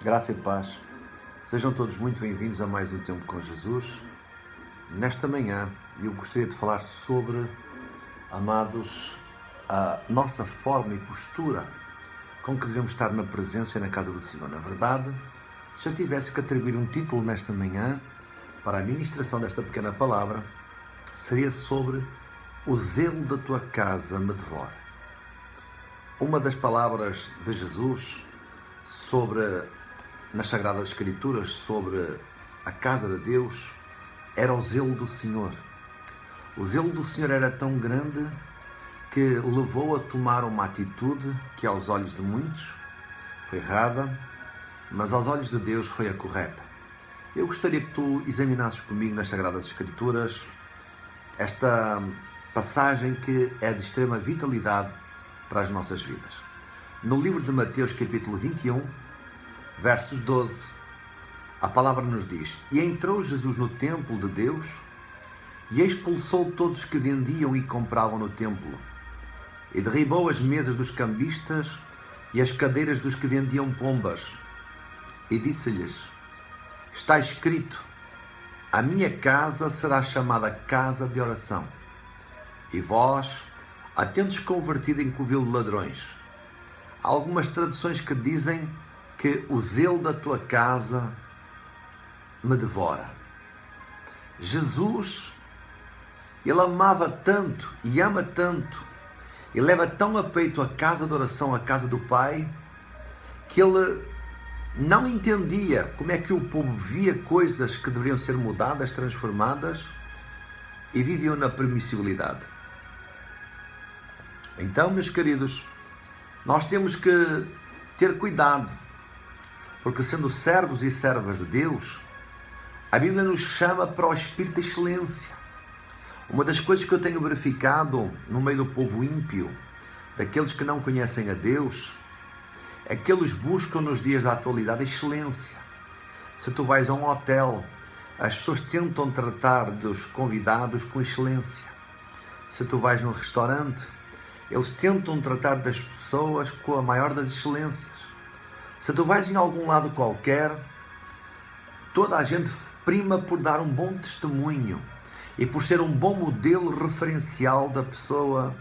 Graça e paz. Sejam todos muito bem-vindos a mais um Tempo com Jesus. Nesta manhã eu gostaria de falar sobre, amados, a nossa forma e postura com que devemos estar na presença e na casa do Senhor. Na verdade, se eu tivesse que atribuir um título nesta manhã para a ministração desta pequena palavra, seria sobre o zelo da tua casa me devora. Uma das palavras de Jesus nas Sagradas Escrituras sobre a casa de Deus era o zelo do Senhor. O zelo do Senhor era tão grande que levou a tomar uma atitude que aos olhos de muitos foi errada, mas aos olhos de Deus foi a correta. Eu gostaria que tu examinasses comigo nas Sagradas Escrituras esta passagem que é de extrema vitalidade para as nossas vidas. No livro de Mateus, capítulo 21, versos 12, a palavra nos diz: E entrou Jesus no templo de Deus e expulsou todos os que vendiam e compravam no templo, e derribou as mesas dos cambistas e as cadeiras dos que vendiam pombas, e disse-lhes: Está escrito, a minha casa será chamada casa de oração, e vós a tendes convertido em covil de ladrões. Há algumas traduções que dizem que o zelo da tua casa me devora. Jesus, ele amava tanto e ama tanto, e leva tão a peito a casa de oração, a casa do Pai, que ele não entendia como é que o povo via coisas que deveriam ser mudadas, transformadas, e viviam na permissibilidade. Então, meus queridos, nós temos que ter cuidado, porque sendo servos e servas de Deus, a Bíblia nos chama para o espírito de excelência. Uma das coisas que eu tenho verificado no meio do povo ímpio, daqueles que não conhecem a Deus, é que eles buscam nos dias da atualidade a excelência. Se tu vais a um hotel, as pessoas tentam tratar dos convidados com excelência. Se tu vais num restaurante, eles tentam tratar das pessoas com a maior das excelências. Se tu vais em algum lado qualquer, toda a gente prima por dar um bom testemunho e por ser um bom modelo referencial da pessoa,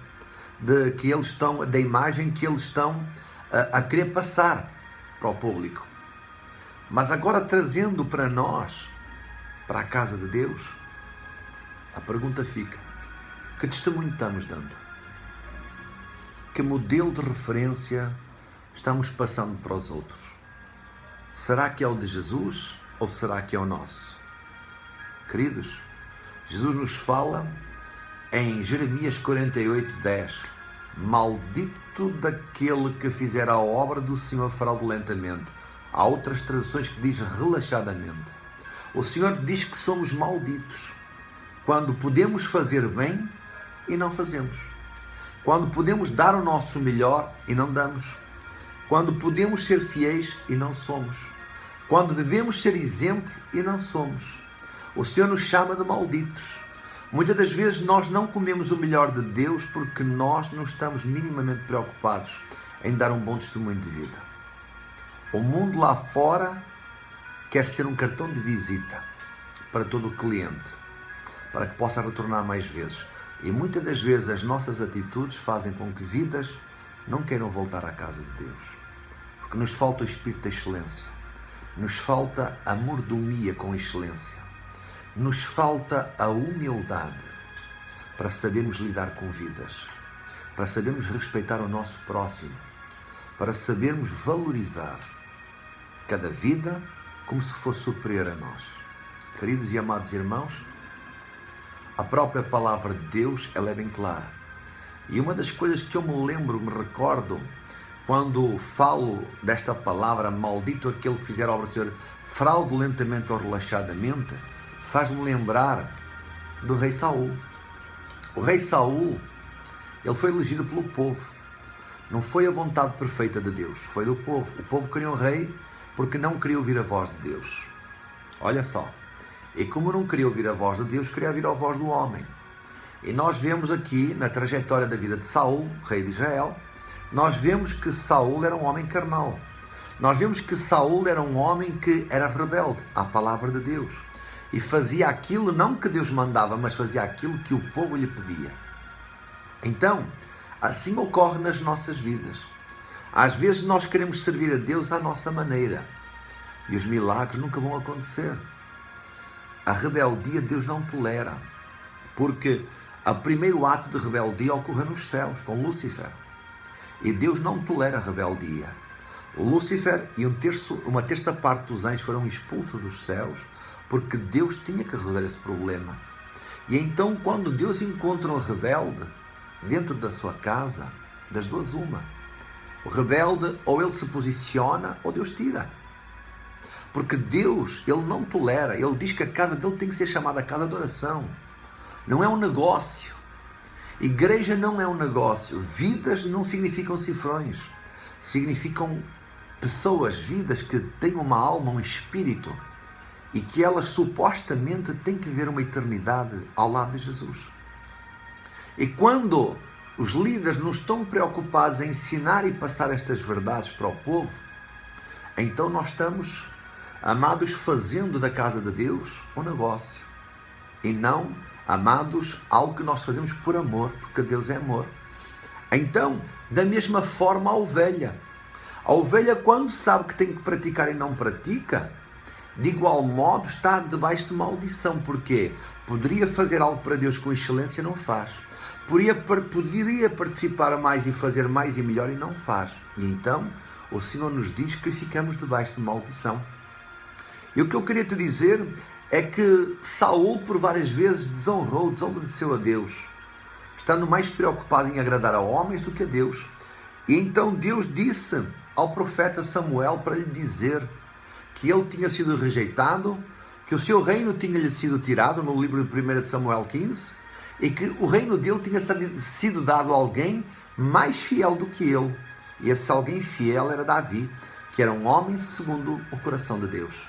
da imagem que eles estão a querer passar para o público. Mas agora, trazendo para nós, para a casa de Deus, a pergunta fica: que testemunho estamos dando? Que modelo de referência estamos passando para os outros? Será que é o de Jesus ou será que é o nosso? Queridos, Jesus nos fala em Jeremias 48:10: Maldito daquele que fizer a obra do Senhor fraudulentamente. Há outras traduções que diz relaxadamente. O Senhor diz que somos malditos quando podemos fazer bem e não fazemos, quando podemos dar o nosso melhor e não damos, quando podemos ser fiéis e não somos, quando devemos ser exemplo e não somos. O Senhor nos chama de malditos. Muitas das vezes nós não comemos o melhor de Deus porque nós não estamos minimamente preocupados em dar um bom testemunho de vida. O mundo lá fora quer ser um cartão de visita para todo o cliente, para que possa retornar mais vezes. E muitas das vezes as nossas atitudes fazem com que vidas não queiram voltar à casa de Deus. Porque nos falta o espírito da excelência. Nos falta a mordomia com excelência. Nos falta a humildade para sabermos lidar com vidas. Para sabermos respeitar o nosso próximo. Para sabermos valorizar cada vida como se fosse superior a nós. Queridos e amados irmãos, a própria palavra de Deus, ela é bem clara. E uma das coisas que eu me recordo, quando falo desta palavra, maldito aquele que fizer a obra do Senhor fraudulentamente ou relaxadamente, faz-me lembrar do rei Saul. O rei Saul, ele foi elegido pelo povo. Não foi a vontade perfeita de Deus, foi do povo. O povo queria um rei porque não queria ouvir a voz de Deus. Olha só. E como não queria ouvir a voz de Deus, queria ouvir a voz do homem. E nós vemos aqui, na trajetória da vida de Saul, rei de Israel, nós vemos que Saul era um homem carnal. nós vemos que Saul era um homem que era rebelde à palavra de Deus e fazia aquilo não que Deus mandava, mas fazia aquilo que o povo lhe pedia. Então, assim ocorre nas nossas vidas. Às vezes nós queremos servir a Deus à nossa maneira e os milagres nunca vão acontecer. A rebeldia Deus não tolera, porque o primeiro ato de rebeldia ocorreu nos céus, com Lúcifer. E Deus não tolera a rebeldia. Lúcifer e uma terça parte dos anjos foram expulsos dos céus, porque Deus tinha que resolver esse problema. E então, quando Deus encontra um rebelde dentro da sua casa, das duas uma. O rebelde, ou ele se posiciona, ou Deus tira. Porque Deus, Ele não tolera. Ele diz que a casa dele tem que ser chamada casa de oração. Não é um negócio. Igreja não é um negócio. Vidas não significam cifrões. Significam pessoas, vidas que têm uma alma, um espírito. E que elas supostamente têm que viver uma eternidade ao lado de Jesus. E quando os líderes não estão preocupados em ensinar e passar estas verdades para o povo, então nós estamos, amados, fazendo da casa de Deus um negócio. E não, amados, algo que nós fazemos por amor, porque Deus é amor. Então, da mesma forma, a ovelha, quando sabe que tem que praticar e não pratica, de igual modo está debaixo de maldição. Porquê? Poderia fazer algo para Deus com excelência e não faz. Poderia participar mais e fazer mais e melhor e não faz. E então o Senhor nos diz que ficamos debaixo de maldição. E o que eu queria te dizer é que Saul por várias vezes desobedeceu a Deus, estando mais preocupado em agradar a homens do que a Deus. E então Deus disse ao profeta Samuel para lhe dizer que ele tinha sido rejeitado, que o seu reino tinha-lhe sido tirado, no livro de 1 de Samuel 15, e que o reino dele tinha sido dado a alguém mais fiel do que ele. E esse alguém fiel era Davi, que era um homem segundo o coração de Deus.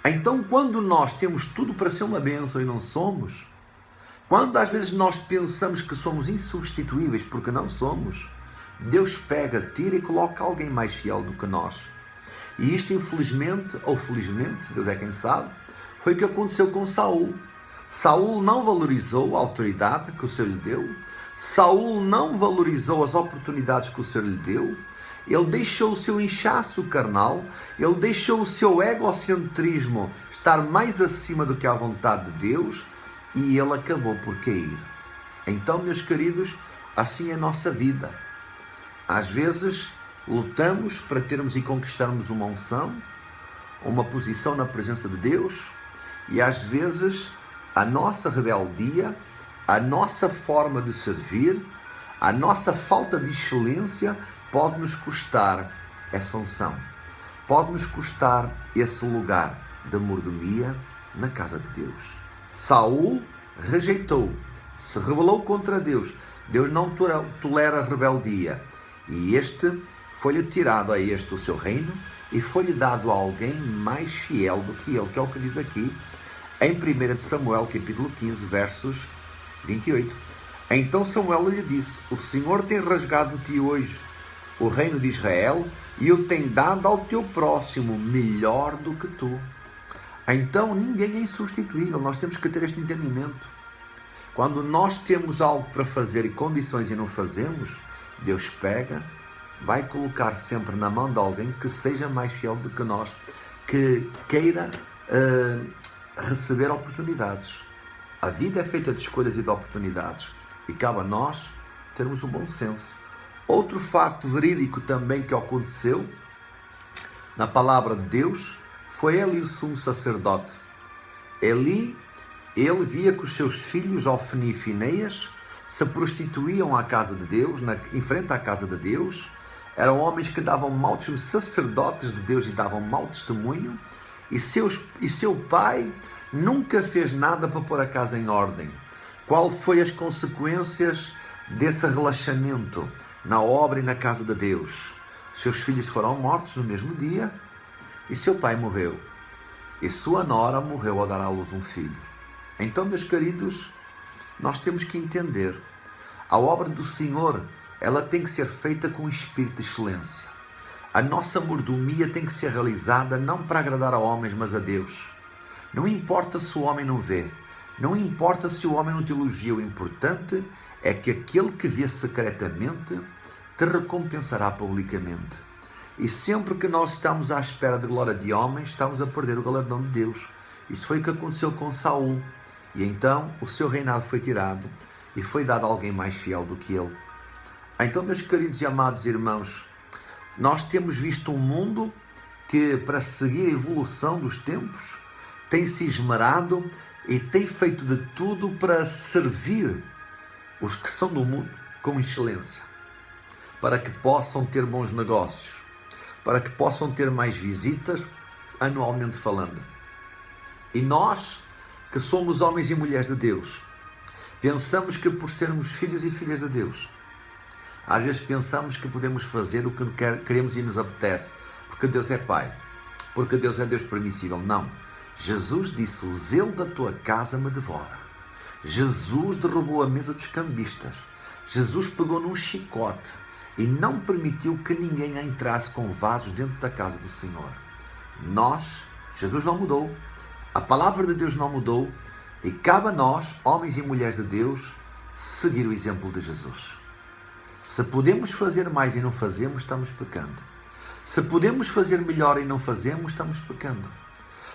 Então, quando nós temos tudo para ser uma bênção e não somos, quando às vezes nós pensamos que somos insubstituíveis porque não somos, Deus pega, tira e coloca alguém mais fiel do que nós. E isto, infelizmente ou felizmente, Deus é quem sabe, foi o que aconteceu com Saul. Saul não valorizou a autoridade que o Senhor lhe deu. Saul não valorizou as oportunidades que o Senhor lhe deu. Ele deixou o seu inchaço carnal, ele deixou o seu egocentrismo estar mais acima do que a vontade de Deus e ele acabou por cair. Então, meus queridos, assim é a nossa vida. Às vezes lutamos para termos e conquistarmos uma unção, uma posição na presença de Deus, e às vezes a nossa rebeldia, a nossa forma de servir, a nossa falta de excelência pode nos custar essa unção, pode nos custar esse lugar de mordomia na casa de Deus. Saul rejeitou, se rebelou contra Deus. Deus não tolera a rebeldia, e foi-lhe tirado a este o seu reino e foi-lhe dado a alguém mais fiel do que ele, que é o que diz aqui em 1 de Samuel, capítulo 15, versos 28. Então Samuel lhe disse: o Senhor tem rasgado de ti hoje o reino de Israel e o tem dado ao teu próximo melhor do que tu. Então ninguém é insubstituível. Nós temos que ter este entendimento. Quando nós temos algo para fazer e condições e não fazemos, Deus pega, vai colocar sempre na mão de alguém que seja mais fiel do que nós, que queira receber oportunidades. A vida é feita de escolhas e de oportunidades e cabe a nós termos um bom senso. Outro facto verídico também que aconteceu na palavra de Deus foi Eli, o sumo sacerdote. Ele via que os seus filhos, Ofni e Finéias, se prostituíam à casa de Deus, em frente à casa de Deus. Eram homens que davam mau testemunho, sacerdotes de Deus, e davam mau testemunho. E seu pai nunca fez nada para pôr a casa em ordem. Qual foi as consequências desse relaxamento na obra e na casa de Deus? Seus filhos foram mortos no mesmo dia e seu pai morreu. E sua nora morreu ao dar à luz um filho. Então, meus queridos, nós temos que entender, a obra do Senhor, ela tem que ser feita com espírito de excelência. A nossa mordomia tem que ser realizada não para agradar a homens, mas a Deus. Não importa se o homem não vê, não importa se o homem não te elogia, o importante é que aquele que vê secretamente te recompensará publicamente. E sempre que nós estamos à espera de glória de homens, estamos a perder o galardão de Deus. Isto foi o que aconteceu com Saul. E então o seu reinado foi tirado e foi dado a alguém mais fiel do que ele. Então, meus queridos e amados irmãos, nós temos visto um mundo que, para seguir a evolução dos tempos, tem se esmerado e tem feito de tudo para servir os que são do mundo com excelência, para que possam ter bons negócios, para que possam ter mais visitas, anualmente falando. E nós, que somos homens e mulheres de Deus, pensamos que por sermos filhos e filhas de Deus, às vezes pensamos que podemos fazer o que queremos e nos apetece, porque Deus é Pai, porque Deus é Deus permissível. Não. Jesus disse: o zelo da tua casa me devora. Jesus derrubou a mesa dos cambistas. Jesus pegou num chicote e não permitiu que ninguém entrasse com vasos dentro da casa do Senhor. Jesus não mudou, a palavra de Deus não mudou, e cabe a nós, homens e mulheres de Deus, seguir o exemplo de Jesus. Se podemos fazer mais e não fazemos, estamos pecando. Se podemos fazer melhor e não fazemos, estamos pecando.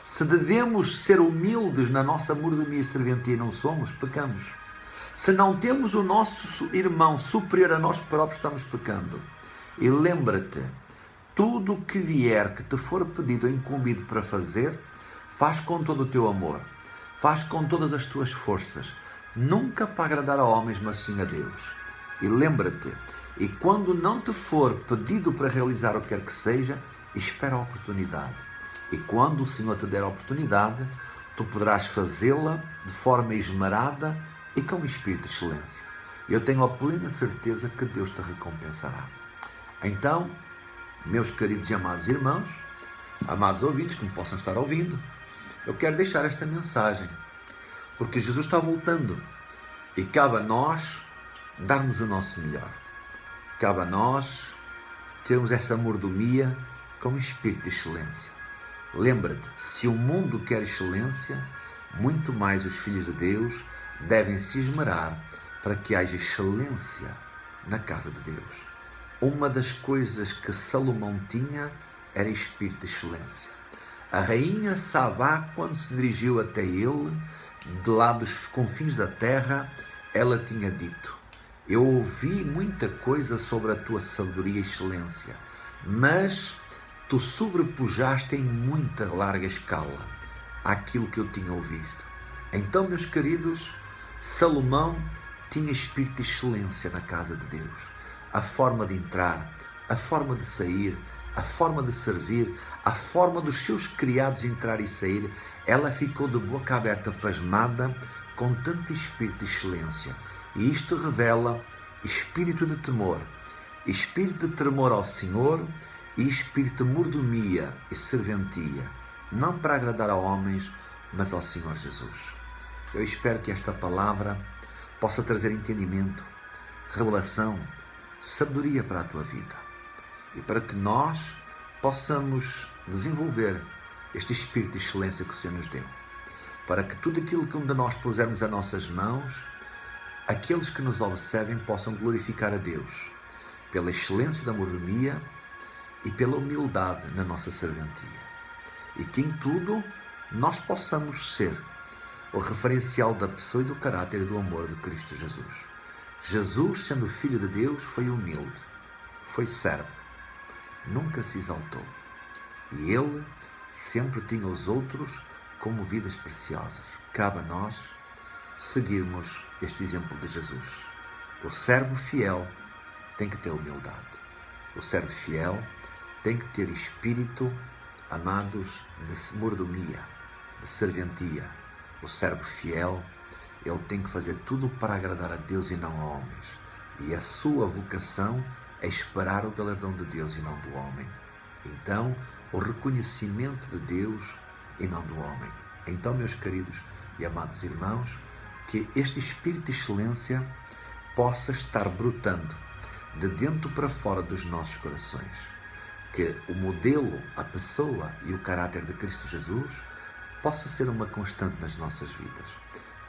Se devemos ser humildes na nossa mordomia e serventia e não somos, pecamos. Se não temos o nosso irmão superior a nós próprios, estamos pecando. E lembra-te, tudo o que vier, que te for pedido ou incumbido para fazer, faz com todo o teu amor, faz com todas as tuas forças, nunca para agradar a homens, mas sim a Deus. E lembra-te, e quando não te for pedido para realizar o que quer que seja, espera a oportunidade. E quando o Senhor te der a oportunidade, tu poderás fazê-la de forma esmerada e com espírito de excelência. Eu tenho a plena certeza que Deus te recompensará. Então, meus queridos e amados irmãos, amados ouvintes que me possam estar ouvindo, eu quero deixar esta mensagem, porque Jesus está voltando e cabe a nós darmos o nosso melhor. Cabe a nós termos essa mordomia com espírito de excelência. Lembra-te, se o mundo quer excelência, muito mais os filhos de Deus devem se esmerar para que haja excelência na casa de Deus. Uma das coisas que Salomão tinha era espírito de excelência. A rainha Sabá, quando se dirigiu até ele, de lá dos confins da terra, ela tinha dito: eu ouvi muita coisa sobre a tua sabedoria e excelência, mas tu sobrepujaste em muita larga escala àquilo que eu tinha ouvido. Então, meus queridos, Salomão tinha espírito de excelência na casa de Deus. A forma de entrar, a forma de sair, a forma de servir, a forma dos seus criados entrar e sair, ela ficou de boca aberta, pasmada, com tanto espírito de excelência. E isto revela espírito de temor ao Senhor e espírito de mordomia e serventia, não para agradar a homens, mas ao Senhor Jesus. Eu espero que esta palavra possa trazer entendimento, revelação, sabedoria para a tua vida e para que nós possamos desenvolver este espírito de excelência que o Senhor nos deu, para que tudo aquilo que um de nós pusermos as nossas mãos, aqueles que nos observem possam glorificar a Deus pela excelência da mordomia e pela humildade na nossa serventia. E que em tudo nós possamos ser o referencial da pessoa e do caráter e do amor de Cristo Jesus. Jesus, sendo Filho de Deus, foi humilde, foi servo, nunca se exaltou. E Ele sempre tinha os outros como vidas preciosas. Cabe a nós seguirmos este exemplo de Jesus. O servo fiel tem que ter humildade. O servo fiel tem que ter espírito, amados, de mordomia, de serventia. O servo fiel, ele tem que fazer tudo para agradar a Deus e não a homens. E a sua vocação é esperar o galardão de Deus e não do homem. Então, o reconhecimento de Deus e não do homem. Então, meus queridos e amados irmãos, que este espírito de excelência possa estar brotando de dentro para fora dos nossos corações. que o modelo, a pessoa e o caráter de Cristo Jesus possa ser uma constante nas nossas vidas.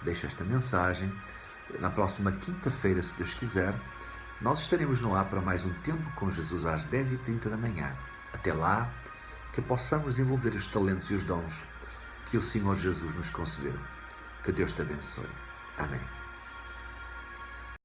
Deixo esta mensagem. Na próxima quinta-feira, se Deus quiser, nós estaremos no ar para mais um tempo com Jesus às 10h30 da manhã. Até lá, que possamos desenvolver os talentos e os dons que o Senhor Jesus nos concedeu. Que Deus te abençoe. Amém.